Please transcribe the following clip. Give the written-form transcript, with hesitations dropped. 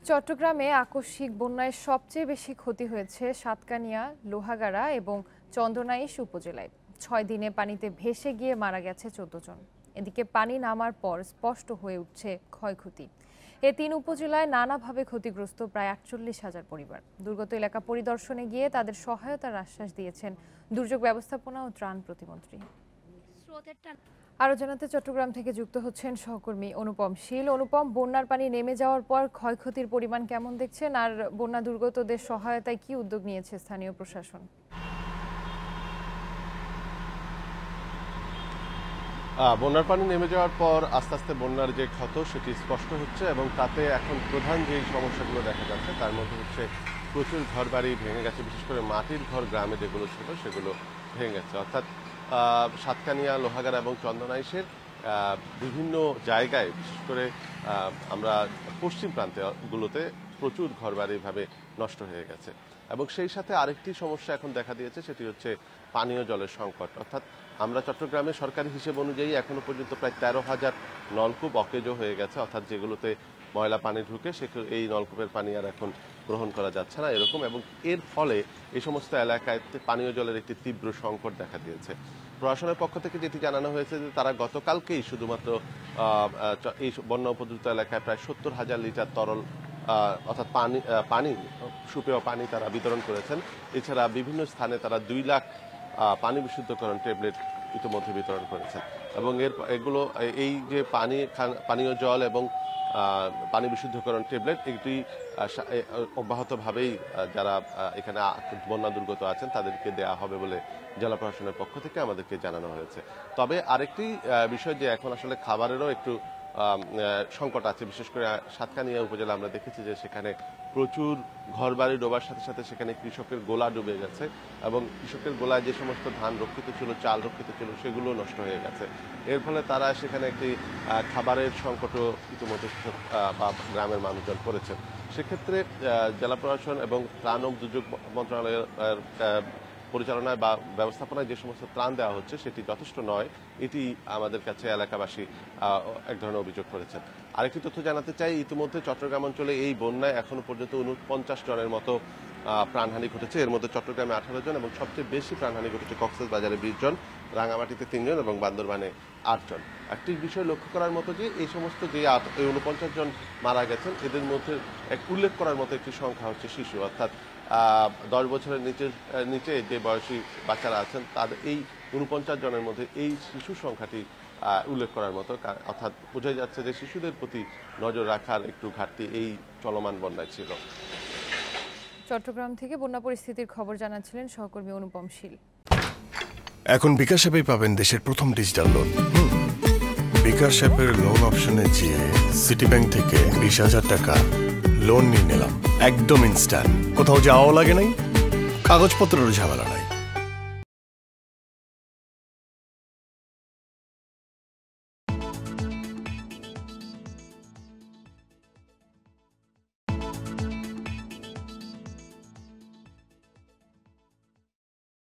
চট্টগ্রামে আকস্মিক বন্যায় সবচেয়ে বেশি ক্ষতি হয়েছে সাতকানিয়া, লোহাগাড়া এবং চন্দনাইশ উপজেলায়। ৬ দিনে পানিতে ভেসে গিয়ে মারা গেছে ১৪ জন। এদিকে পানি নামার পর স্পষ্ট হয়ে উঠছে ক্ষয়ক্ষতি। এ ৩ উপজেলায় নানাভাবে ক্ষতিগ্রস্ত প্রায় ৪৮,০০০ পরিবার। দুর্গত এলাকা পরিদর্শনে গিয়ে তাদের সহায়তার আশ্বাস দিয়েছেন দুর্যোগ ব্যবস্থাপনা ও ত্রাণ প্রতিমন্ত্রী। আরও জানাতে চট্টগ্রাম থেকে যুক্ত হচ্ছেন সহকর্মী অনুপম শীল। অনুপম, বন্যার পানি নেমে যাওয়ার পর ক্ষয়ক্ষতির পরিমাণ কেমন দেখছেন, আর বন্যা দুর্গতদের সহায়তায় কি উদ্যোগ নিয়েছে স্থানীয় প্রশাসন? বন্যার পানি নেমে যাওয়ার পর আস্তে আস্তে বন্যার যে ক্ষত সেটি স্পষ্ট হচ্ছে এবং তাতে এখন প্রধান যে সমস্যাগুলো দেখা যাচ্ছে তার মধ্যে হচ্ছে প্রচুর ঘরবাড়ি ভেঙে গেছে, বিশেষ করে মাটির ঘর গ্রামে যেগুলো ছিল সেগুলো ভেঙে গেছে। অর্থাৎ সাতকানিয়া, লোহাগাড়া এবং চন্দনাইশের বিভিন্ন জায়গায়, বিশেষ করে আমরা পশ্চিম প্রান্তেগুলোতে প্রচুর ঘরবাড়ি ভাবে নষ্ট হয়ে গেছে। এবং সেই সাথে আরেকটি সমস্যা এখন দেখা দিয়েছে, সেটি হচ্ছে পানীয় জলের সংকট। অর্থাৎ আমরা চট্টগ্রামে সরকারি হিসেব অনুযায়ী এখনো পর্যন্ত প্রায় ১৩,০০০ নলকূপ অকেজো হয়ে গেছে, অর্থাৎ যেগুলোতে ময়লা পানি ঢুকে এই নলকূপের পানি আর এখন গ্রহণ করা যাচ্ছে না এরকম। এবং এর ফলে এই সমস্ত এলাকায় পানীয় জলের একটি তীব্র সংকট দেখা দিয়েছে। প্রশাসনের পক্ষ থেকে যেটি জানানো হয়েছে যে তারা গতকালকেই শুধুমাত্র এই বন্যা উপদ্রুত এলাকায় প্রায় ৭০,০০০ লিটার তরল অর্থাৎ পানি সুপেয় পানি তারা বিতরণ করেছেন। এছাড়া বিভিন্ন স্থানে তারা ২ লাখ পানি বিশুদ্ধকরণ ট্যাবলেট ইতিমধ্যে বিতরণ করেছেন। এবং এগুলো এই যে পানীয় জল এবং পানি বিশুদ্ধকরণ ট্যাবলেট এটি অব্যাহতভাবেই যারা এখানে বন্যা দুর্গত আছেন তাদেরকে দেয়া হবে বলে জেলা প্রশাসনের পক্ষ থেকে আমাদেরকে জানানো হয়েছে। তবে আরেকটি বিষয় যে এখন আসলে খাবারেরও একটু সংকট আছে, বিশেষ করে সাতকানিয়া উপজেলা আমরা দেখেছি যে সেখানে প্রচুর ঘরবাড়ি ডোবার সাথে সাথে সেখানে কৃষকের গোলা ডুবে গেছে এবং কৃষকের গোলায় যে সমস্ত ধান রক্ষিত ছিল, চাল রক্ষিত ছিল, সেগুলো নষ্ট হয়ে গেছে। এর ফলে তারা সেখানে একটি খাবারের সংকটও ইতিমধ্যে বা গ্রামের মানুষজন পড়েছেন। সেক্ষেত্রে জেলা প্রশাসন এবং ত্রাণ ও দুর্যোগ মন্ত্রণালয়ের পরিচালনায় বা ব্যবস্থাপনায় যে সমস্ত ত্রাণ দেওয়া হচ্ছে সেটি যথেষ্ট নয়, এটি আমাদের কাছে এলাকাবাসী এক ধরনের অভিযোগ করেছেন। আরেকটি তথ্য জানাতে চাই, ইতিমধ্যে চট্টগ্রাম অঞ্চলে এই বন্যায় এখনো পর্যন্ত ৪৯ জনের মতো প্রাণহানি ঘটেছে। এর মধ্যে চট্টগ্রামে ১৮ জন এবং সবচেয়ে বেশি প্রাণহানি ঘটেছে কক্সবাজারে ২০ জন, রাঙামাটিতে ৩ জন এবং বান্দরবানে ৮ জন। একটি বিষয় লক্ষ্য করার মতো যে এই সমস্ত যে ৪৯ জন মারা গেছেন এদের মধ্যে উল্লেখ করার মতো একটি সংখ্যা হচ্ছে শিশু, অর্থাৎ ১০ বছরের নিচে যে বয়সী বাচ্চারা আছেন তাদের এই ৪৯ জনের মধ্যে এই শিশু সংখ্যাটি উল্লেখ করার মতো। অর্থাৎ বোঝা যাচ্ছে যে শিশুদের প্রতি নজর রাখার একটু ঘাটতি এই চলমান বন্যায় ছিল। চট্টগ্রাম থেকে বন্যা পরিস্থিতির খবর জানাচ্ছিলেন সহকর্মী অনুপম শীল। এখন বিকাশ অ্যাপেই পাবেন দেশের প্রথম ডিজিটাল লোন। বিকাশ অ্যাপের লোন অপশনে যেয়ে সিটি ব্যাংক থেকে ২০,০০০ টাকা লোন নিয়ে নিলাম, একদম ইনস্ট্যান্ট। কোথাও যাওয়াও লাগে নাই, কাগজপত্রেরও ঝামেলা নাই।